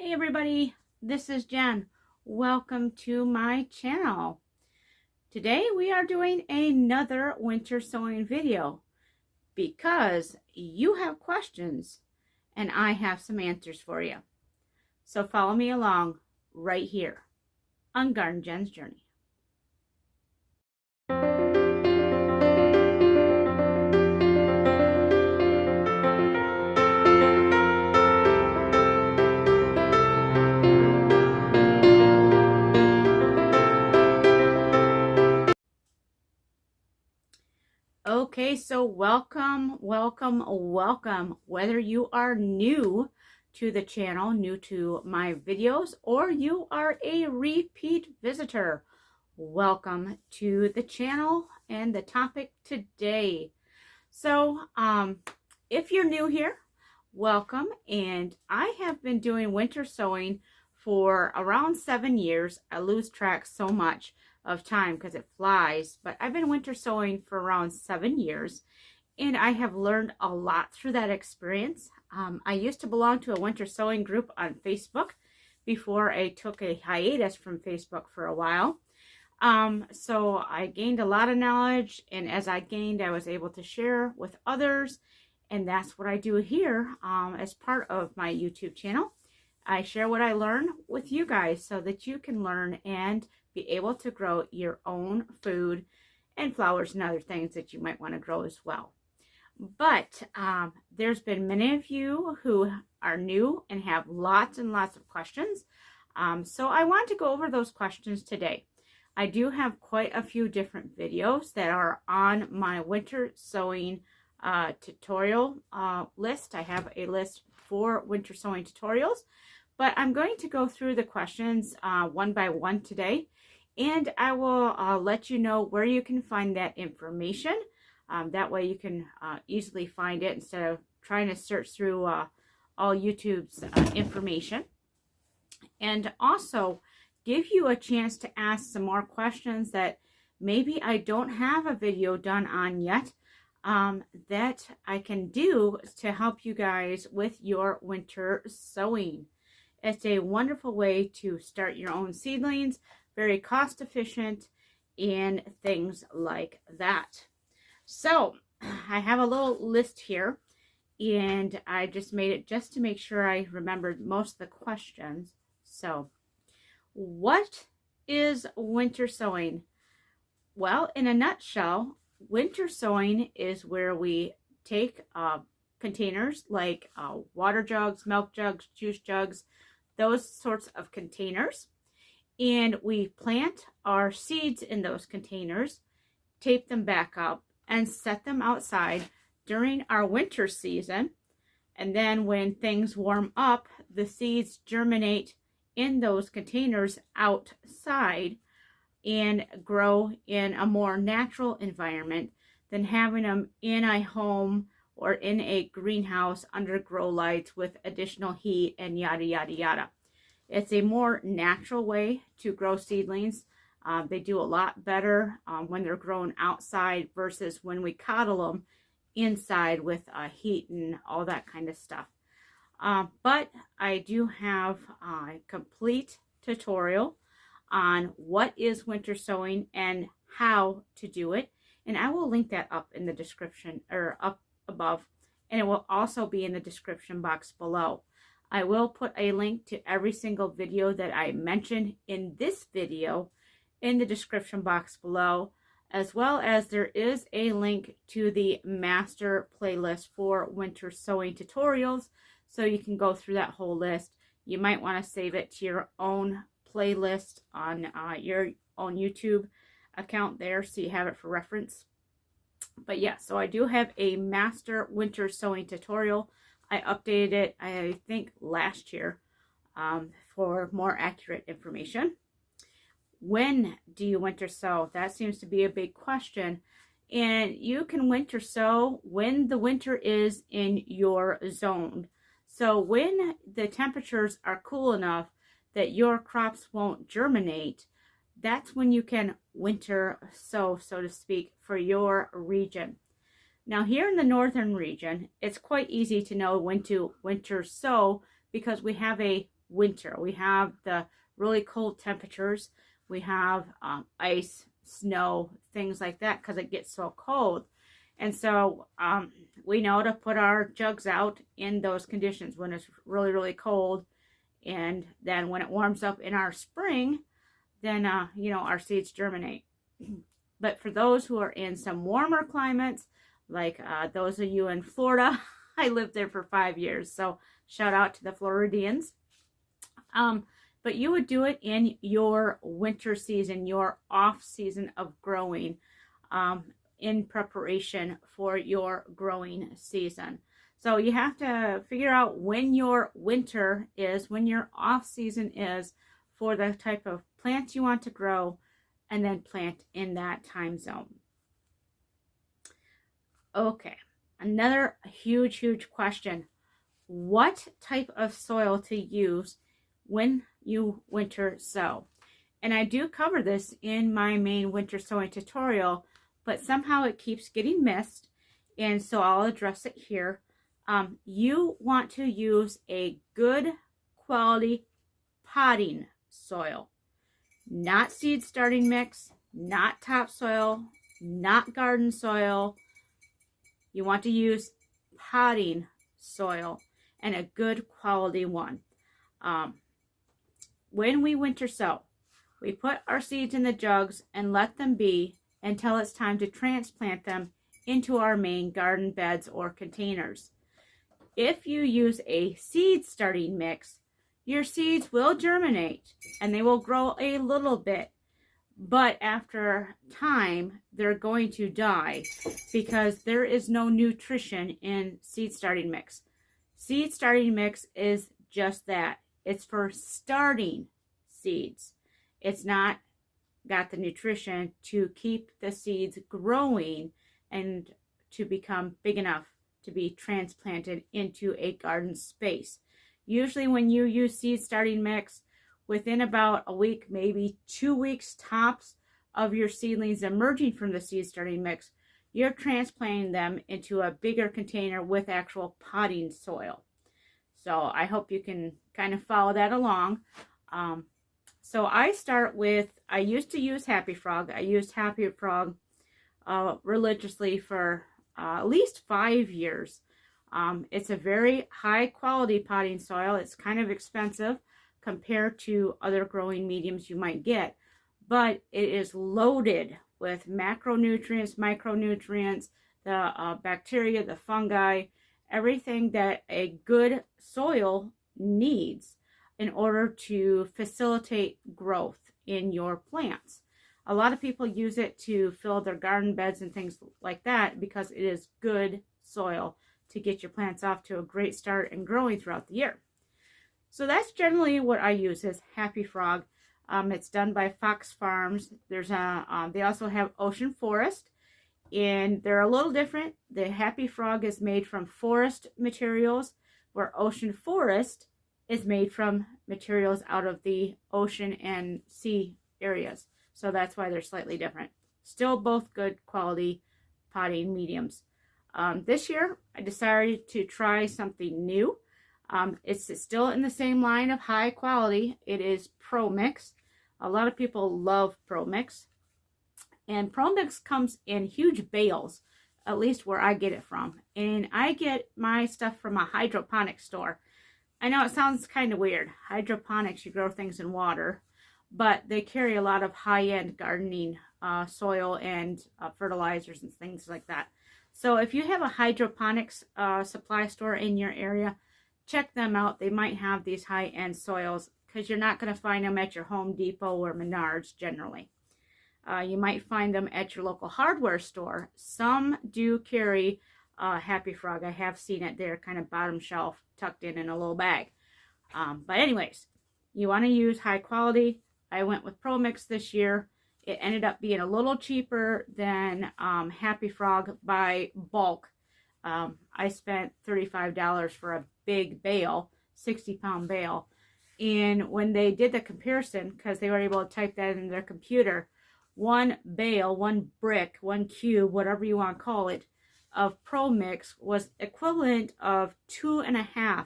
Hey everybody, this is Jen. Welcome to my channel. Today we are doing another winter sewing video because you have questions and I have some answers for you. So follow me along right here on Garden Jen's Journey. Okay, so welcome. Whether you are new to the channel, new to my videos, or you are a repeat visitor, welcome to the channel and the topic today. So, if you're new here, welcome. And I have been doing winter sewing for around 7 years. I lose track so much of time because it flies, but I've been winter sewing for around 7 years and I have learned a lot through that experience. I used to belong to a winter sewing group on Facebook before I took a hiatus from Facebook for a while. So I gained a lot of knowledge, and as I gained, I was able to share with others, and that's what I do here as part of my YouTube channel. I share what I learn with you guys so that you can learn and be able to grow your own food and flowers and other things that you might want to grow as well. But there's been many of you who are new and have lots and lots of questions. So I want to go over those questions today. I do have quite a few different videos that are on my winter sewing tutorial list. I have a list for winter sewing tutorials, but I'm going to go through the questions one by one today, and I will let you know where you can find that information. That way you can easily find it instead of trying to search through all YouTube's information. And also give you a chance to ask some more questions that maybe I don't have a video done on yet that I can do to help you guys with your winter sewing. It's a wonderful way to start your own seedlings, very cost efficient, and things like that. So I have a little list here, and I just made it just to make sure I remembered most of the questions. So what is winter sowing? Well, in a nutshell, winter sowing is where we take containers like water jugs, milk jugs, juice jugs, those sorts of containers, and we plant our seeds in those containers, tape them back up, and set them outside during our winter season. And then when things warm up, the seeds germinate in those containers outside and grow in a more natural environment than having them in a home or in a greenhouse under grow lights with additional heat and yada yada yada. It's a more natural way to grow seedlings. They do a lot better when they're grown outside versus when we coddle them inside with heat and all that kind of stuff. But I do have a complete tutorial on what is winter sowing and how to do it. And I will link that up in the description, or up above, and it will also be in the description box below. I will put a link to every single video that I mentioned in this video in the description box below, as well as there is a link to the master playlist for winter sewing tutorials, so you can go through that whole list. You might want to save it to your own playlist on your own YouTube account there, so you have it for reference. But yeah, so I do have a master winter sewing tutorial. I updated it, I think, last year for more accurate information. When do you winter sow? That seems to be a big question. And you can winter sow when the winter is in your zone. So when the temperatures are cool enough that your crops won't germinate, that's when you can winter sow, so to speak, for your region. Now here in the northern region, it's quite easy to know when to winter sow because we have a winter. We have the really cold temperatures. We have ice, snow, things like that because it gets so cold. And so we know to put our jugs out in those conditions when it's really, really cold. And then when it warms up in our spring, then, you know, our seeds germinate. But for those who are in some warmer climates, like those of you in Florida, I lived there for 5 years, so shout out to the Floridians. But you would do it in your winter season, your off season of growing, in preparation for your growing season. So you have to figure out when your winter is, when your off season is for the type of plants you want to grow, and then plant in that time zone. Okay, another huge question. What type of soil to use when you winter sow? And I do cover this in my main winter sowing tutorial, but somehow it keeps getting missed, and so I'll address it here. You want to use a good quality potting soil, not seed starting mix, not topsoil, not garden soil. You want to use potting soil, and a good quality one. When we winter sow, we put our seeds in the jugs and let them be until it's time to transplant them into our main garden beds or containers. If you use a seed starting mix, your seeds will germinate and they will grow a little bit, but after time they're going to die because there is no nutrition in seed starting mix. Seed starting mix is just that. It's for starting seeds. It's not got the nutrition to keep the seeds growing and to become big enough to be transplanted into a garden space. Usually when you use seed starting mix, within about a week, maybe 2 weeks tops of your seedlings emerging from the seed starting mix, you're transplanting them into a bigger container with actual potting soil. So I hope you can kind of follow that along. So I start with, I used to use Happy Frog. I used Happy Frog religiously for at least 5 years. It's a very high quality potting soil. It's kind of expensive compared to other growing mediums you might get, but it is loaded with macronutrients, micronutrients, the bacteria, the fungi, everything that a good soil needs in order to facilitate growth in your plants. A lot of people use it to fill their garden beds and things like that because it is good soil to get your plants off to a great start and growing throughout the year. So that's generally what I use is Happy Frog. It's done by Fox Farms. There's they also have Ocean Forest, and they're a little different. The Happy Frog is made from forest materials, where Ocean Forest is made from materials out of the ocean and sea areas. So that's why they're slightly different. Still both good quality potting mediums. This year, I decided to try something new. It's still in the same line of high quality. It is Pro Mix. A lot of people love Pro Mix. And Pro Mix comes in huge bales, at least where I get it from. And I get my stuff from a hydroponic store. I know it sounds kind of weird. Hydroponics, you grow things in water, but they carry a lot of high-end gardening soil and fertilizers and things like that. So if you have a hydroponics supply store in your area, check them out. They might have these high-end soils because you're not going to find them at your Home Depot or Menards generally. You might find them at your local hardware store. Some do carry Happy Frog. I have seen it there, kind of bottom shelf, tucked in a little bag. But anyways, you want to use high quality. I went with Pro Mix this year. It ended up being a little cheaper than Happy Frog by bulk. I spent $35 for a big bale, 60-pound bale. And when they did the comparison, because they were able to type that in their computer, one bale, one brick, one cube, whatever you want to call it, of Pro Mix was equivalent of 2.5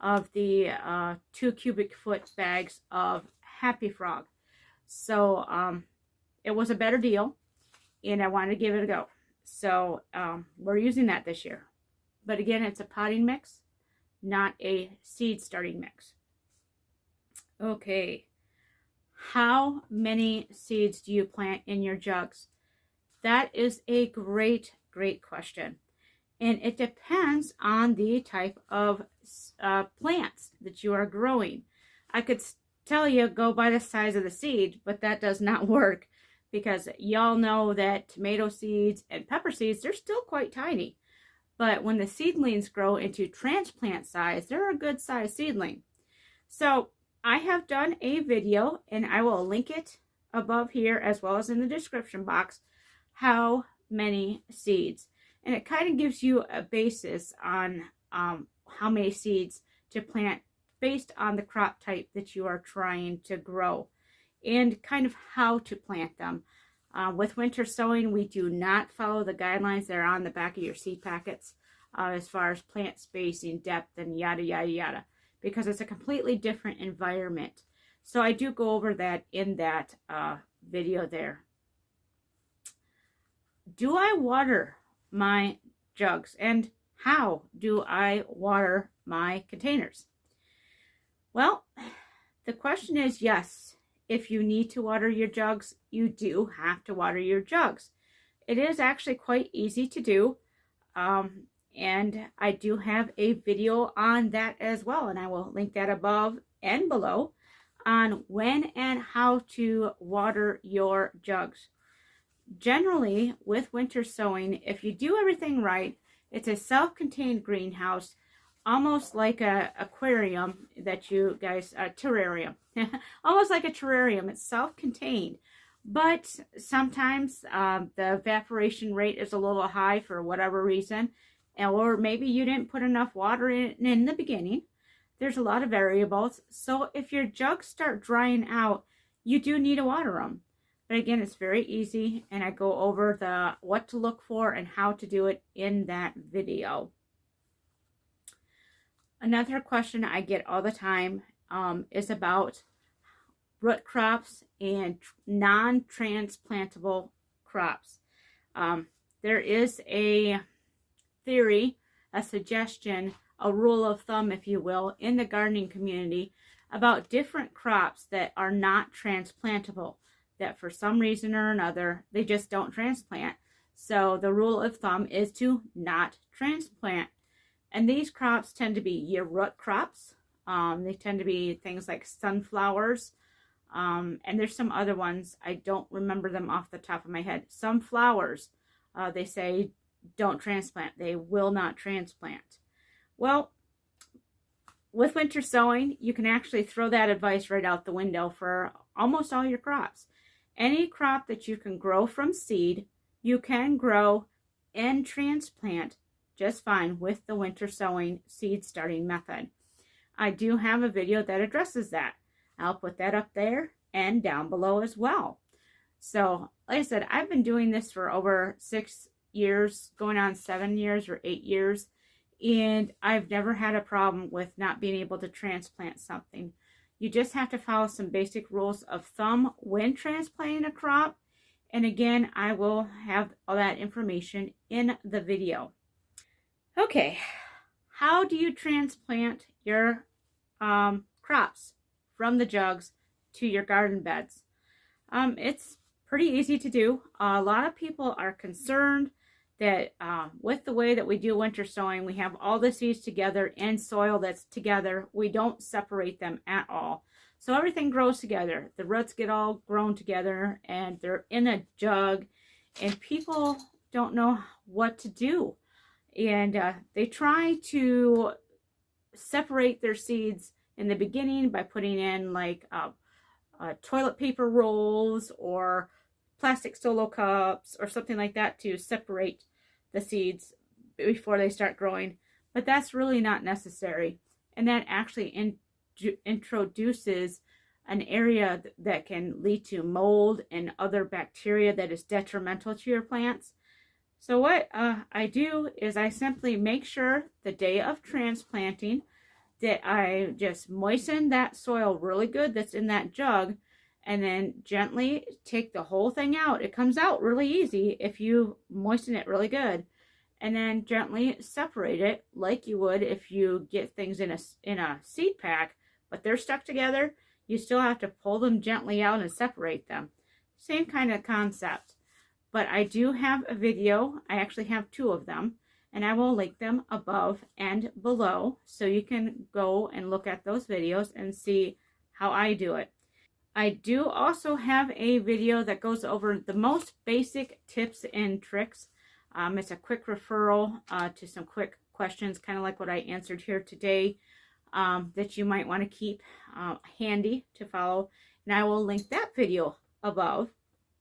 of the 2 cubic foot bags of Happy Frog. So it was a better deal, and I wanted to give it a go. So we're using that this year. But again, it's a potting mix, not a seed starting mix. Okay, how many seeds do you plant in your jugs? That is a great question. And it depends on the type of plants that you are growing. I could tell you go by the size of the seed, but that does not work, because y'all know that tomato seeds and pepper seeds, they're still quite tiny. But when the seedlings grow into transplant size, they're a good size seedling. So I have done a video, and I will link it above here as well as in the description box, how many seeds. And it kind of gives you a basis on how many seeds to plant based on the crop type that you are trying to grow, and kind of how to plant them. With winter sowing, we do not follow the guidelines that are on the back of your seed packets as far as plant spacing, depth, and yada, yada, yada, because it's a completely different environment. So I do go over that in that video there. Do I water my jugs, and how do I water my containers? Well, the question is yes. If you need to water your jugs, you do have to water your jugs. It is actually quite easy to do. And I do have a video on that as well, and I will link that above and below on when and how to water your jugs. Generally, with winter sowing, if you do everything right, it's a self-contained greenhouse, almost like a aquarium that you guys, a terrarium, almost like a terrarium. It's self-contained, but sometimes the evaporation rate is a little high for whatever reason, or maybe you didn't put enough water in the beginning. There's a lot of variables. So if your jugs start drying out, you do need to water them. But again, it's very easy, and I go over the what to look for and how to do it in that video. Another question I get all the time is about root crops and non-transplantable crops. There is a theory, a suggestion, a rule of thumb, if you will, in the gardening community about different crops that are not transplantable, that for some reason or another, they just don't transplant. So the rule of thumb is to not transplant. And these crops tend to be year root crops. They tend to be things like sunflowers. And there's some other ones. I don't remember them off the top of my head. Some flowers, they say, don't transplant. They will not transplant. Well, with winter sowing, you can actually throw that advice right out the window for almost all your crops. Any crop that you can grow from seed, you can grow and transplant just fine with the winter sowing seed starting method. I do have a video that addresses that. I'll put that up there and down below as well. So, like I said, I've been doing this for over 6 years, going on 7 years or 8 years, and I've never had a problem with not being able to transplant something. You just have to follow some basic rules of thumb when transplanting a crop. And again, I will have all that information in the video. Okay, how do you transplant your crops from the jugs to your garden beds? It's pretty easy to do. A lot of people are concerned that with the way that we do winter sowing, we have all the seeds together in soil that's together. We don't separate them at all. So everything grows together. The roots get all grown together and they're in a jug, and people don't know what to do. And they try to separate their seeds in the beginning by putting in like toilet paper rolls or plastic solo cups or something like that to separate the seeds before they start growing. But that's really not necessary. And that actually introduces an area that can lead to mold and other bacteria that is detrimental to your plants. So what I do is I simply make sure the day of transplanting that I just moisten that soil really good that's in that jug, and then gently take the whole thing out. It comes out really easy if you moisten it really good, and then gently separate it like you would if you get things in a seed pack, but they're stuck together. You still have to pull them gently out and separate them. Same kind of concept. But I do have a video. I actually have 2 of them, and I will link them above and below so you can go and look at those videos and see how I do it. I do also have a video that goes over the most basic tips and tricks. It's a quick referral to some quick questions, kind of like what I answered here today, that you might want to keep handy to follow. And I will link that video above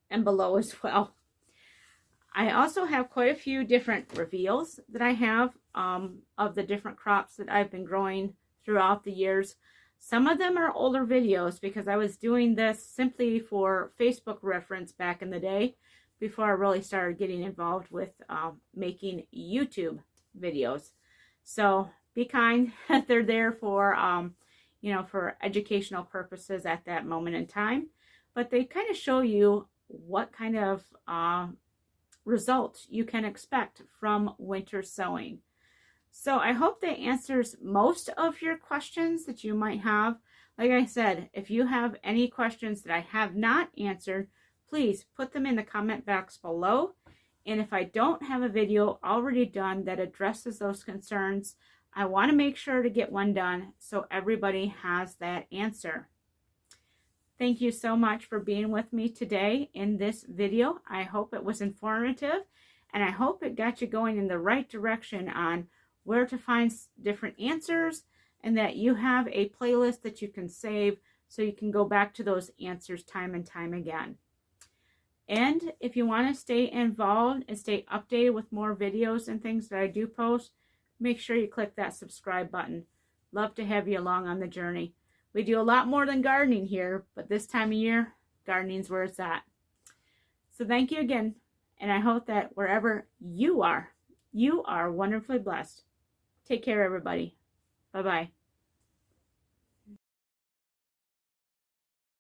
and below as well. I also have quite a few different reveals that I have of the different crops that I've been growing throughout the years. Some of them are older videos because I was doing this simply for Facebook reference back in the day before I really started getting involved with making YouTube videos. So be kind. They're there for, you know, for educational purposes at that moment in time. But they kind of show you what kind of results you can expect from winter sowing. So I hope that answers most of your questions that you might have. Like I said, if you have any questions that I have not answered, please put them in the comment box below. And if I don't have a video already done that addresses those concerns, I want to make sure to get one done so everybody has that answer. Thank you so much for being with me today in this video. I hope it was informative, and I hope it got you going in the right direction on where to find different answers, and that you have a playlist that you can save so you can go back to those answers time and time again. And if you want to stay involved and stay updated with more videos and things that I do post, make sure you click that subscribe button. Love to have you along on the journey. We do a lot more than gardening here, but this time of year, gardening's where it's at. So thank you again, and I hope that wherever you are wonderfully blessed. Take care, everybody. Bye-bye.